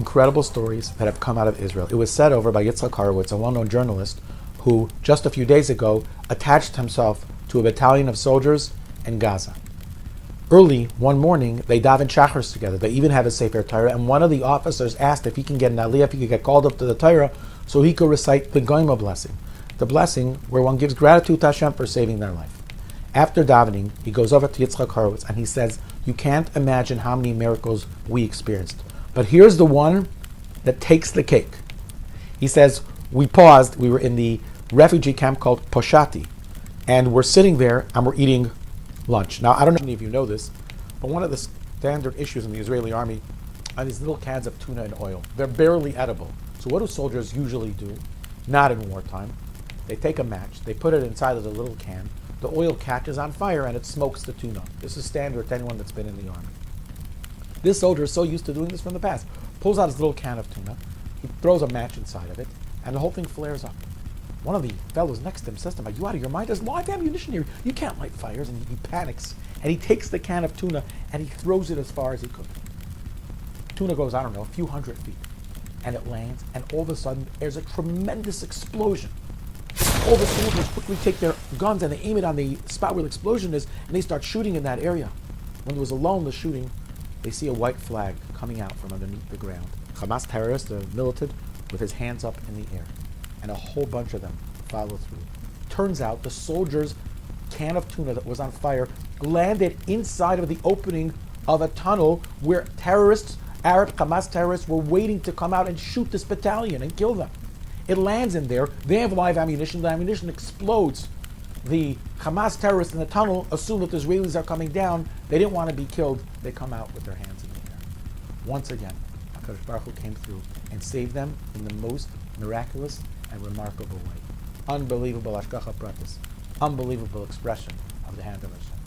incredible stories that have come out of Israel. It was said over by Yitzhak Horowitz, a well-known journalist, who just a few days ago attached himself to a battalion of soldiers in Gaza. Early one morning, they davened shachars together. They even had a Sefer Torah, and one of the officers asked if he can get an aliyah, if he could get called up to the Torah, so he could recite the Goyma blessing, the blessing where one gives gratitude to Hashem for saving their life. After davening, he goes over to Yitzchak Horowitz and he says, "You can't imagine how many miracles we experienced, but here's the one that takes the cake." He says, "We paused. We were in the refugee camp called Poshati, and we're sitting there and we're eating lunch." Now, I don't know if any of you know this, but one of the standard issues in the Israeli army are these little cans of tuna and oil. They're barely edible. So what do soldiers usually do? Not in wartime. They take a match, they put it inside of the little can, the oil catches on fire and it smokes the tuna. This is standard to anyone that's been in the army. This soldier is so used to doing this from the past. Pulls out his little can of tuna, he throws a match inside of it, and the whole thing flares up. One of the fellows next to him says to him, "Are you out of your mind? There's live ammunition here. You can't light fires." And he panics. And he takes the can of tuna and he throws it as far as he could. Tuna goes, I don't know, a few hundred feet. And it lands, and all of a sudden, there's a tremendous explosion. All the soldiers quickly take their guns and they aim it on the spot where the explosion is, and they start shooting in that area. When there was a lull in the shooting, they see a white flag coming out from underneath the ground. Hamas terrorist, a militant, with his hands up in the air. And a whole bunch of them follow through. Turns out the soldiers' can of tuna that was on fire landed inside of the opening of a tunnel where terrorists, Arab Hamas terrorists, were waiting to come out and shoot this battalion and kill them. It lands in there. They have live ammunition. The ammunition explodes. The Hamas terrorists in the tunnel assume that the Israelis are coming down. They didn't want to be killed. They come out with their hands in the air. Once again, HaKadosh Baruch Hu came through and saved them in the most miraculous and remarkable way. Unbelievable Hashgacha Pratis. Unbelievable expression of the hand of Hashem.